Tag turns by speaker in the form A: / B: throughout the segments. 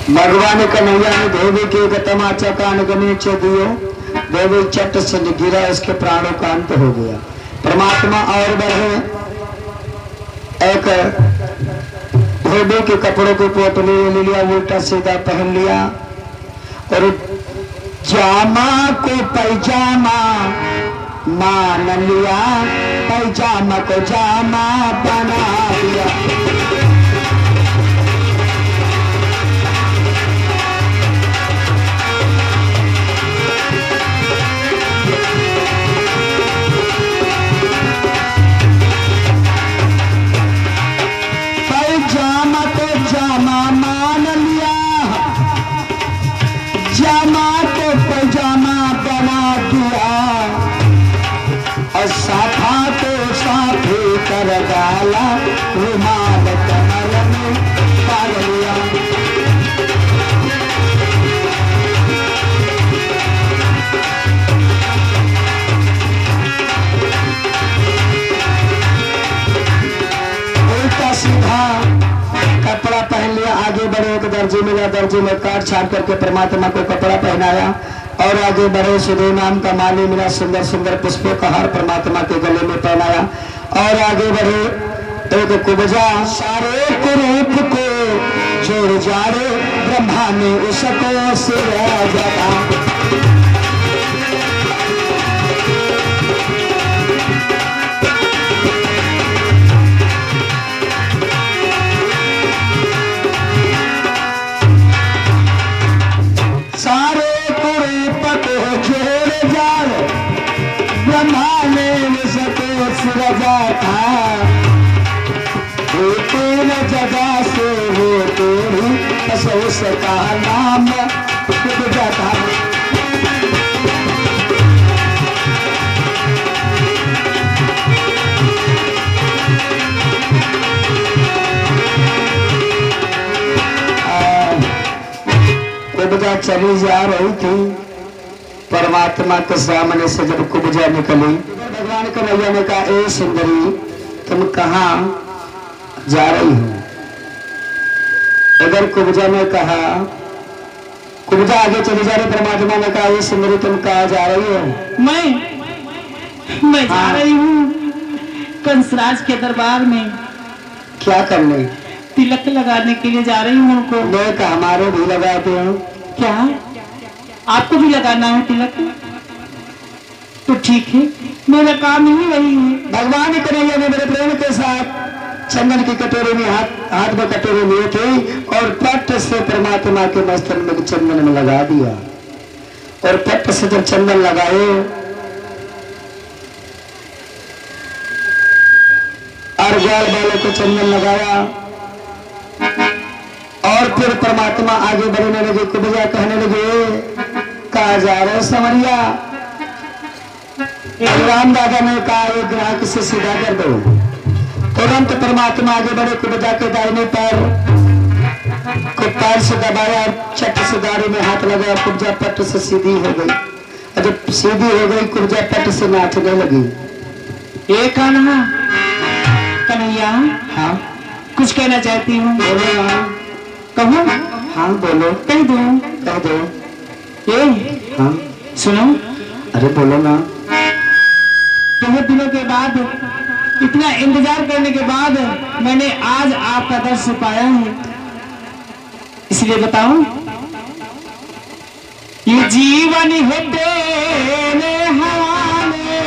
A: भगवान कन्हैया ने धोबी के एक तमाचा कान के नीचे दियो, धोबी चट से गिरा, उसके प्राणों का अंत हो गया। परमात्मा और बढ़े, एक धोबी के कपड़ों को पोटली ले लिया, उल्टा सीधा पहन लिया और जामा को पैजामा मान लिया, पैजामा को जामा बना लिया। पैजामा को जामा मान लिया, जामा को पैजामा बना दिया और साफा को साफी कर डाला, रुमाल कमर में डाल लिया। उल्टा सीधा कपड़ा पहन लिया, आगे बढ़े, एक दर्जी मिला, दर्जी में काट छाट करके परमात्मा को कपड़ा पहनाया और आगे बढ़े, सुधे नाम का माली मिला, सुंदर सुंदर पुष्पों का हार परमात्मा के गले में पहनाया और आगे बढ़े, एक कुबजा सारे कुरूप को जोड़ जाड़े, ब्रह्मा ने उसको सिर जगा। सारे कुरूप को जोड़ जाड़े, ब्रह्मा ने उसको सृजा था। वो तीन जगह से वो तेरी उसका नाम कुबजा था। कुबजा चली जा रही थी, परमात्मा के सामने से जब कुबजा निकली, भगवान कन्हैया ने कहा, ए सुंदरी तुम कहाँ जा रही हो? अगर कुबजा ने कहा, कुबजा आगे चली जा रही, परमात्मा ने कहा, ए सुंदरी तुम कहाँ जा रही हो?
B: मैं जा रही हूँ कंसराज के दरबार में।
A: क्या करने?
B: तिलक लगाने के लिए जा रही हूँ उनको।
A: मैं कहा हमारे भी लगाते हो।
B: क्या आपको भी लगाना है तिलक? तो ठीक है, मेरा काम ही वही है।
A: भगवान कन्हैया ने मेरे प्रेम के साथ चंदन की कटोरी में हाथ में कटोरी लिए थे और पट से परमात्मा के मस्तक में चंदन में लगा दिया और पट से जब चंदन लगाए और ग्वाल वालों को चंदन लगाया और फिर परमात्मा आगे बढ़ने लगे, कुबजा कहने लगे, कहा जा रहे समरिया? राम दादा ने कहा, एक ग्राहक से सीधा कर दो। तुरंत परमात्मा आगे बढ़े, कुबजा के दाहिने पैर को पैर से दबाया, चट से दाढ़ी में हाथ लगाया, कुबजा पट से सीधी हो गई और जब सीधी हो गई कुबजा पट से नाचने लगी।
B: एक कन्हैया,
A: हाँ
B: कुछ कहना चाहती हूँ।
A: बोलो।
B: कहूँ?
A: हाँ बोलो।
B: कह दो।
A: कह दो।
B: ये
A: हाँ
B: सुनो।
A: अरे बोलो ना।
B: बहुत दिनों के बाद, इतना इंतजार करने के बाद मैंने आज आपका दर्श पाया है, इसलिए बताओ। ये जीवन है तेरे हवाले,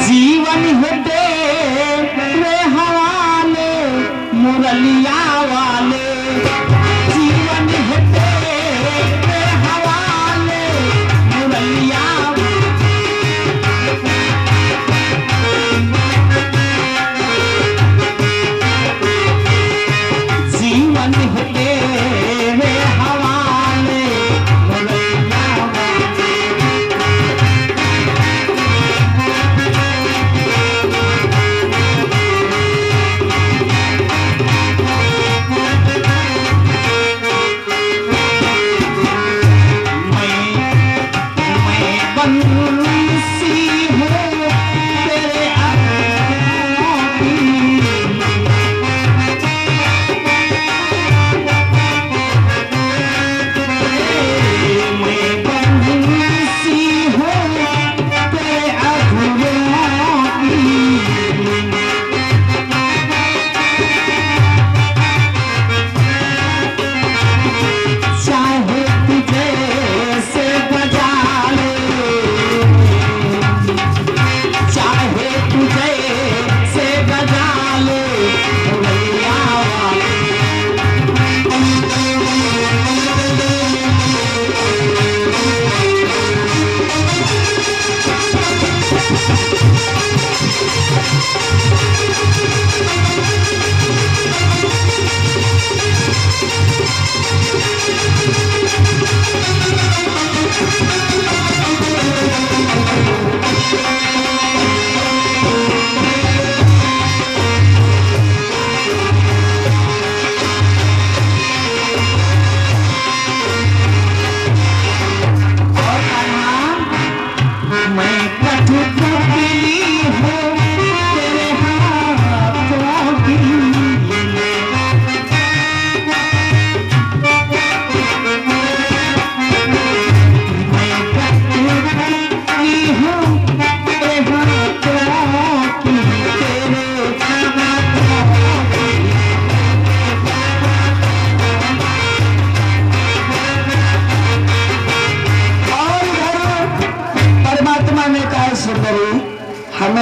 B: जीवन है तेरे हवाले, मुरलिया वाले, जीवन है तेरे हवाले, मुरलिया जीवन है तेरे हवाले, मुरलिया वाले।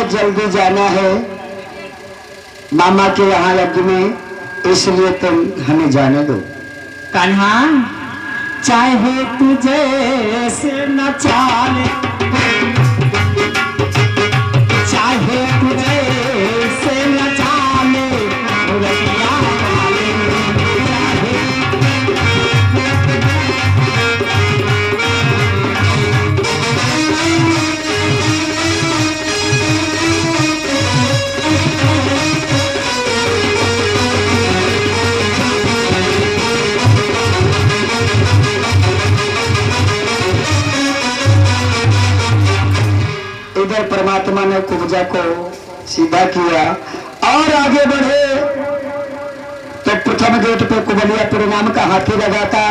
A: जल्दी जाना है मामा के यहाँ यज्ञ में, इसलिए तुम हमें जाने दो।
B: कान्हा, चाहे तुझे से न चाले, चाहे तुझे से न चाले, रतिया वाले, चाहे
A: इधर परमात्मा ने कुब्जा को सीधा किया और आगे बढ़े तो प्रथम गेट पे कुबलियापुर नाम का हाथी लगा था।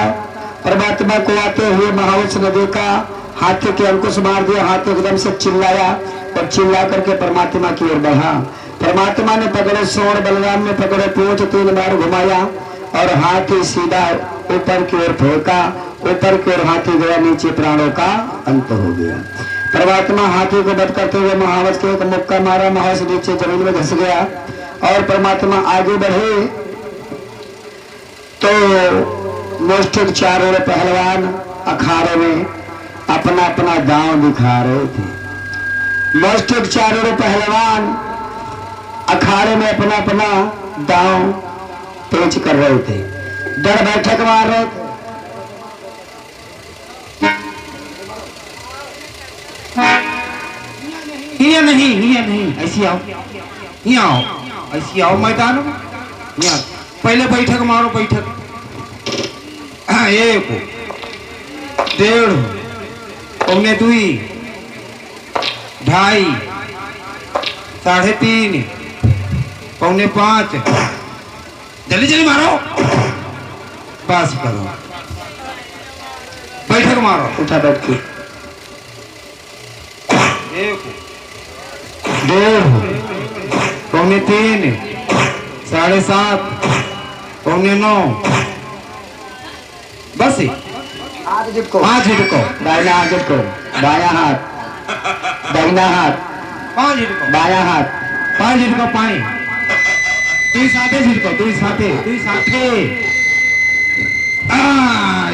A: परमात्मा को आते हुए महावंश ने देखा, हाथी के अंकुश मार दिया, हाथी एकदम से चिल्लाया और चिल्ला करके परमात्मा की ओर बढ़ा। परमात्मा ने पकड़े सोड़, बलराम ने पकड़े पूंछ, 3 बार घुमाया और हाथी सीधा ऊपर की ओर फेंका। ऊपर की ओर हाथी गया, नीचे प्राणों का अंत हो गया। परमात्मा हाथी को वध करते हुए महावंश के एक मुक्का मारा, महावंश नीचे जमीन में धंस गया। और परमात्मा आगे बढ़े तो मुष्टिक चारों पहलवान अखाड़े में अपना अपना दांव दिखा रहे थे। मुष्टिक चारों पहलवान अखाड़े में अपना अपना दांव पेच कर रहे थे, डर बैठक मार रहे थे।
B: हिया नहीं, ऐसी आओ, यहाँ आओ, ऐसी आओ मैदान में, यहाँ पहले बैठक मारो, बैठक। 1, 1.5, 2.25, 2.5, 3.5, 4.5, जल्दी जल्दी मारो, बस करो, बैठक मारो,
A: उठा बैठ के
B: 1, 1.5, 3.25, 7.5, 9.25, बस
A: हाथ झटको,
B: हाथ झटको,
A: दाहिना हाथ झटको, बाया हाथ, दाहिना हाथ,
B: 5 झटको,
A: बाया हाथ,
B: 5 झटको, पानी 2 साथे झटको, 2 साथे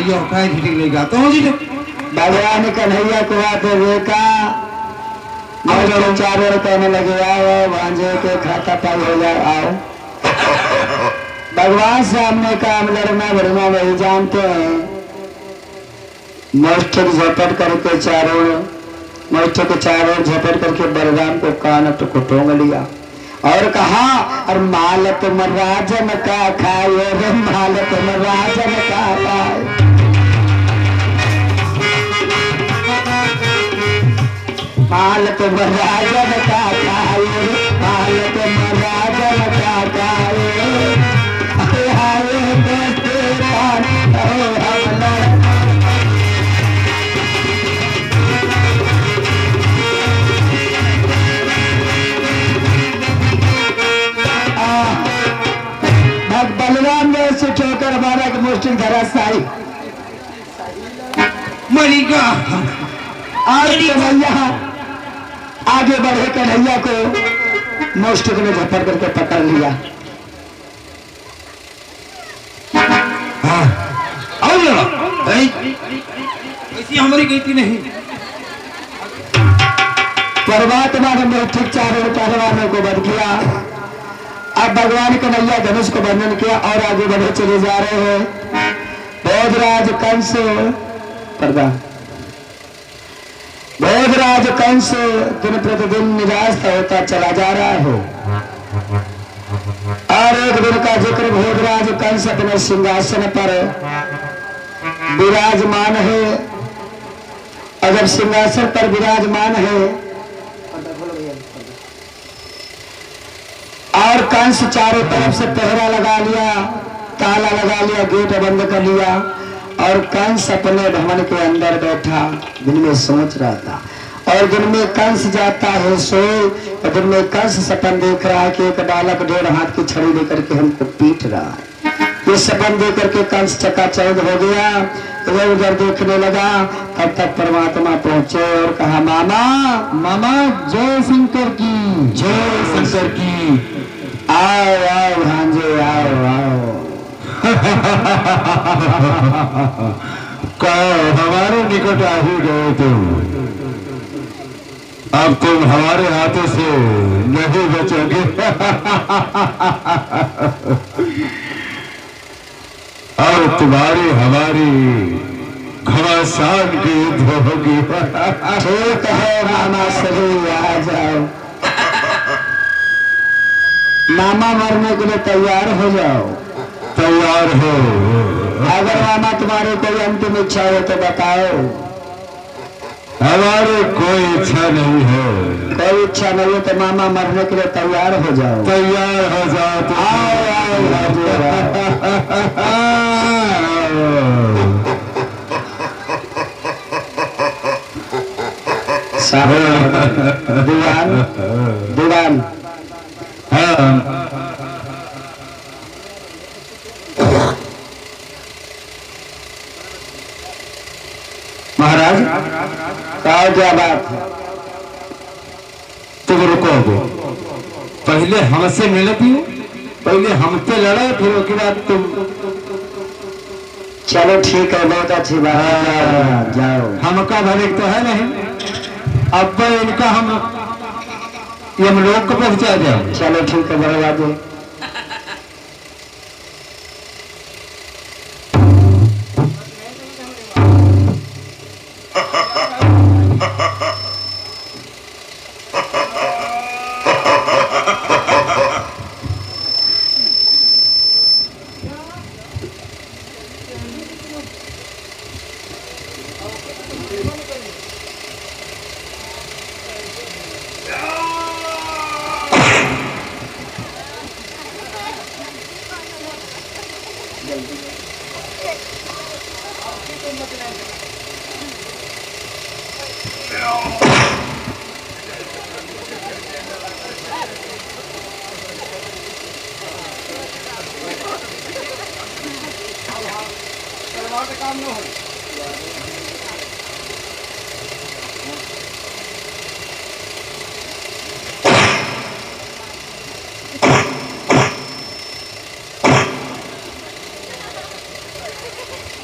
B: यो काय झटक लेगा तो झटक।
A: भगवान कन्हैया को आते देखा, चारों कहने लगे आओ भांजे के खाता पाई हो जाए, आओ। भगवान सामने काम लड़ना भरना नहीं जानते हैं। मस्तक झपट करके मस्तक चारों झपट करके बलराम को कान को टोंग लिया और कहा, और माल तुम राजन का खाए रे, माल तुम राजन का खाए, माल तुम राजन का खाए, माल तुम राजन का खाए, आए बेटे कान कहो हमला। बलराम ने उसे ठोकर मारा कि मुष्टिक धरा साई
B: मरिगा।
A: और कन्हैया आगे बढ़े, कन्हैया को मुष्टिक ने झपट करके पकड़ लिया।
B: ऐसी हमारी गलती नहीं।
A: परमात्मा ने मुष्टिक चारों पहलवानों को वध किया। अब भगवान कन्हैया धनुष को बंधन किया और आगे बढ़े चले जा रहे हैं। भोजराज कंस भोजराज कंस दिन प्रतिदिन निराश होता चला जा रहा है। और एक दिन का जिक्र, भोजराज कंस अपने सिंहासन पर विराजमान है। और जब सिंहासन पर विराजमान है और कंस चारों तरफ से पहरा लगा लिया, ताला लगा लिया, गेट बंद कर लिया और कंस अपने भवन के अंदर बैठा दिन में सोच रहा था। और दिन में कंस जाता है सोए, और दिन में कंस सपन देख रहा है कि एक बालक 1.5 हाथ की छड़ी लेकर के हमको पीट रहा है। ये सपन दे करके कंस चकाचौंध हो गया, इधर उधर देखने लगा। तब तक परमात्मा पहुंचे और कहा, मामा
B: मामा जय शंकर की,
C: जय शंकर की।
A: आओ आओ भांजे, आओ आओ।
C: कहो हमारे निकट आ ही गए तुम, अब तुम हमारे हाथों से नहीं बचोगे। और तुम्हारी हमारी घमासान की युद्ध होगी।
A: ठीक है मामा, सभी आ जाओ। मामा मरने के लिए तैयार हो जाओ।
C: तैयार हो।
A: अगर मामा तुम्हारी कोई अंतिम इच्छा हो तो बताओ।
C: हमारी कोई इच्छा नहीं है।
A: कोई इच्छा नहीं है तो मामा मरने के लिए तैयार हो जाओ।
C: तैयार हो जाओ तो
A: आओ आओ दीवान दीवान।
C: हाँ
A: महाराज, कहो क्या बात है?
C: तुम रुको, पहले हमसे मिलती हो, पहले हमसे लड़ा, फिर उसके बाद तुम।
A: चलो ठीक है, बहुत अच्छी बात है, जाओ।
C: हमका भले तो है नहीं, अब इनका हम लोग को पहुंचा जाओ।
A: चलो ठीक है, बड़े बाबू।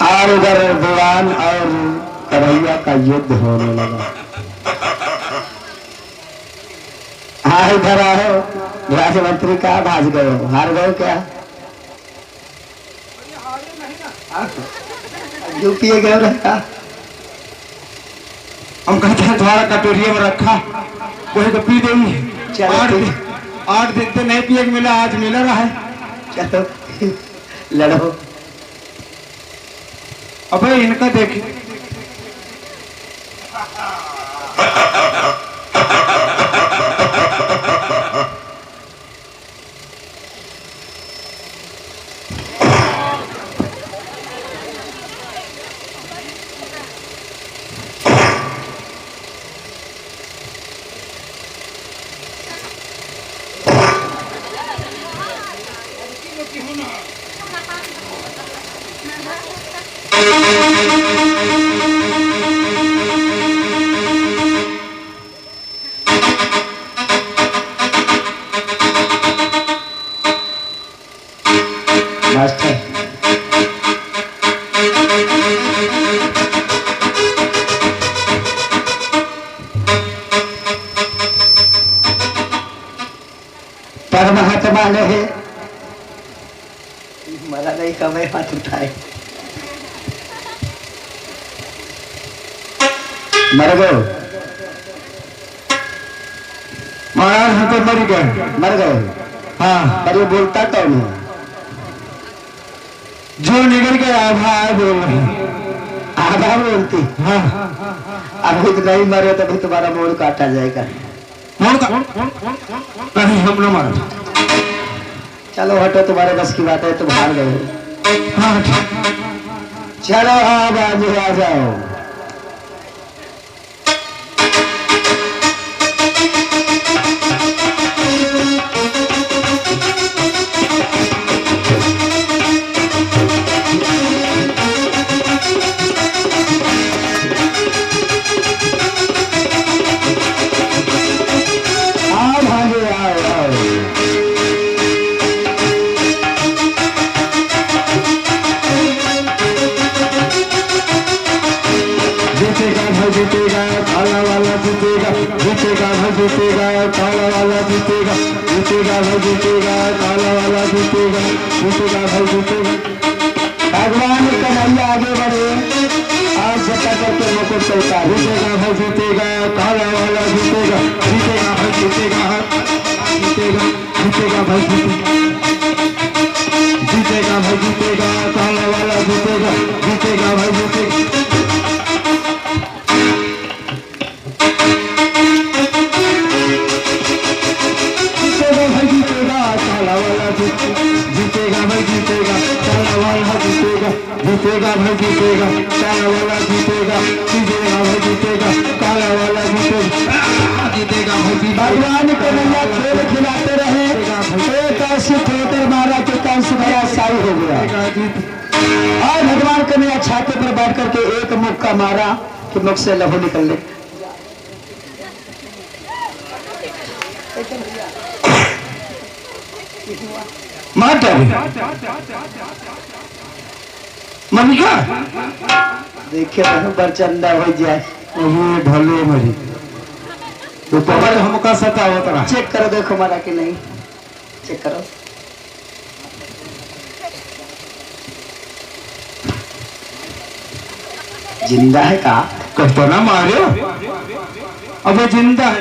A: और उधर दीवान और करैया का युद्ध होने लगा। हाँ इधर आओ। राजमंत्री कहाँ भाज गए हो? हार गए क्या? यूपीए गए रखा।
C: हम कहते हैं तुम्हारा कटोरिया में रखा, वही तो पी देंगे। 8 दिन तो नहीं पिए मिला, आज मिला रहा है।
A: चलो लड़ो।
C: अबे इनका देखिए,
A: मास्टर परमात्मा ने मरा नहीं कमे हाथ उठाए। मर गए?
C: महाराज हम तो मर गए।
A: मर गए?
C: हाँ,
A: पर ये बोलता कौन है?
C: जो निकल के आधा है बोल रही।
A: आधा बोलती?
C: हाँ,
A: अभी तो नहीं मरे तभी तुम्हारा मोड़ काटा जाएगा।
C: नहीं हम न मर।
A: चलो हटो, तुम्हारे बस की बात है, तुम हार गए।
C: हाँ,
A: चलो हाँ बाजू आ जाओ।
C: जीतेगा भाई जीतेगा।
A: भगवान कन्हैया आगे बढ़े और जता करके मुकुट को उतारे।
C: जीतेगा भाई जीतेगा, काला वाला जीतेगा, जीतेगा भाई जीतेगा, जीतेगा जीतेगा भाई जीतेगा, जीतेगा भाई जीतेगा, काला वाला जीतेगा, जीतेगा भाई जीतेगा। जीतेगा भाई जीतेगा, काला वाला जीतेगा भाई जीतेगा, काला वाला जीतेगा, जीतेगा भाई जीतेगा, काला वाला जीतेगा, जीतेगा भाई जीतेगा, काला वाला जीतेगा, जीतेगा भाई जीतेगा।
A: भगवान कन्हैया खेल खिलाते रहे, एक ऐसी ठोकर मारा कि कंस गया शाही हो गया। और भगवान कन्हैया छाते पर बैठ करके एक मुक्का मारा कि मुख से लहू निकलने।
C: माता मनिका
A: देखिए बरचंदा हो जाए।
C: ये भले मरी तो पर हमका सतावत रहा।
A: चेक करो देखो मारा कि नहीं, चेक करो। जिंदा है का?
C: कहते ना मारे अब जिंदा है।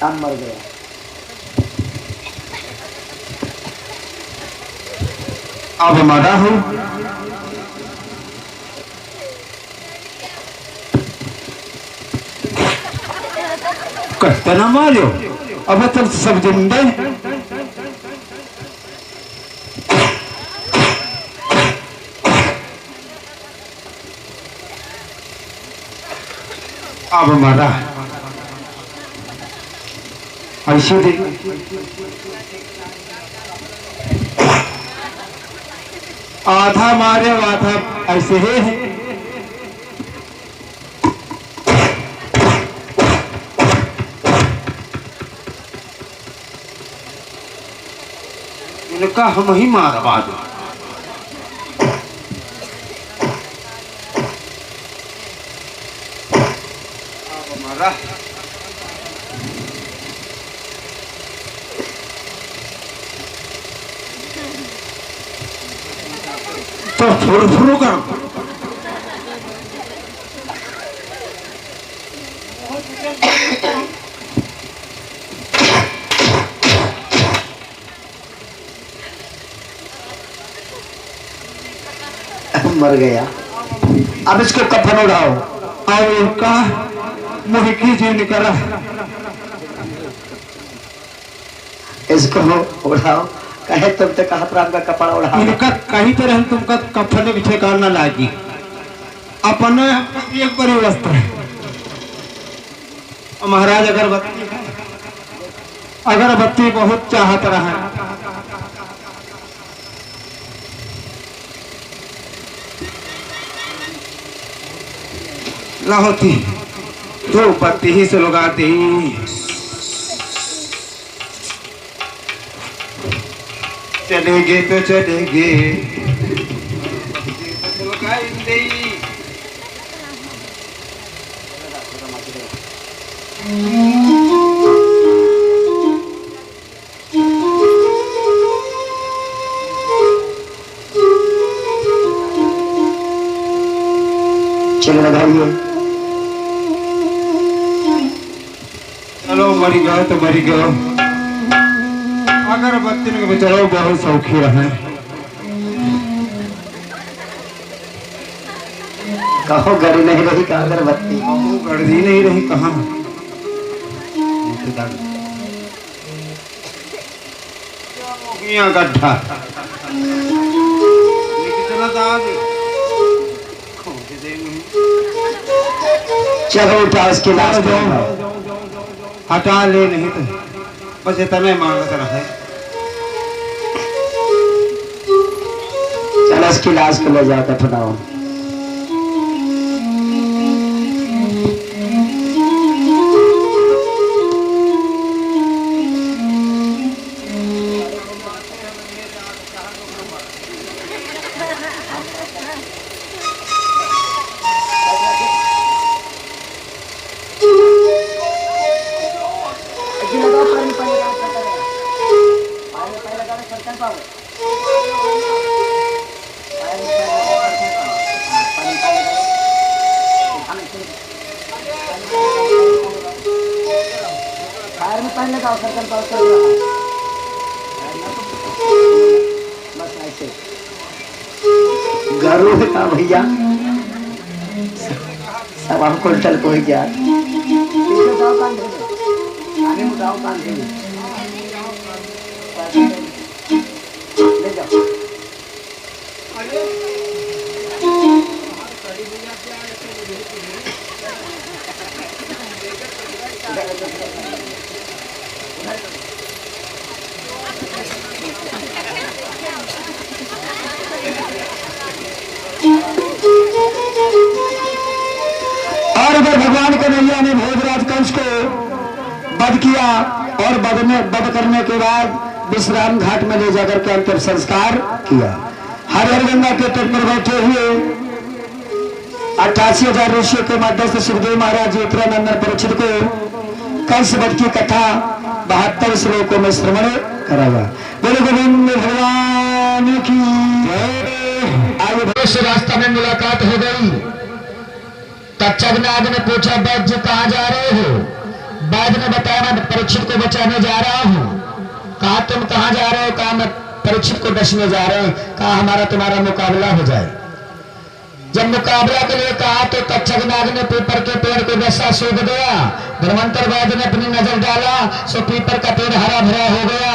A: काम मर गया।
C: अब मरा हूं। कहते ना मारो अब तक सब जिंदे। अब मरा ऐसे देख आधा मारे आधा ऐसे ही है। इनका हम ही मारा बाद मारा। तो फुर कर
A: मर गया। अब इसको कफन उड़ाओ।
C: और इनका मुँह की जी निकला।
A: इसको उड़ाओ। कहे तुम तो कहा प्राण का कपड़ा उड़ाओ।
C: इनका कहीं तरह तुमका कफन भी ठेकाना लागी। अपने एक बड़ी वस्त्र है। महाराज अगरबत्ती बहुत चाहत रहा। लाहौती तो बत्ती ही से लगाती। चलेगे तो चलेगे
A: चलो लगाइए।
C: चलो मरी गयो तो मरी गयो। अगरबत्ती में बेचारो बहुत सौखी रहे।
A: कहो गड़ी नहीं रही कहा अगरबत्ती।
C: गर्दी नहीं रही कहाँ। गड्ढा
A: चलो उठा उसके लाश को।
C: हटा ले नहीं तो बस इतना मांगता रहे।
A: चलो उसकी लाश को ले जाकर फटाओ। फायर में पहनने का सर्कल पास कर बस ऐसे गरुड़ का भैया सब हमको चल कोई जा आगे उठाओ कान ले जाओ और अगर भगवान कन्हैया ने भोजराज कंस को वध किया और वध करने के बाद विश्राम घाट में ले जाकर के अंतिम संस्कार किया। हरिहर गंगा के तट पर बैठे हुए 88,000 ऋषियों के माध्यम से सुखदेव महाराज जी उत्तरानंदन परीक्षित को कंस वध की कथा 72 श्लोकों में श्रवण कराया। बोले गोविंद भगवान की आगे से रास्ता में मुलाकात हो गई। तक्षकनाग ने पूछा वैद्य जी कहाँ जा रहे हो? वैद्य ने बताया मैं परीक्षित को बचाने जा रहा हूँ। कहा तुम कहाँ जा रहे हो? कहा मैं परीक्षित को डसने जा रहे हैं। कहा हमारा तुम्हारा मुकाबला हो जाए। जब मुकाबला के लिए कहा तो तक्षकनाग ने पीपर के पेड़ को डसा सूख दिया। धर्मांतर वैद्य ने अपनी नजर डाला सो पीपर का पेड़ हरा भरा हो गया।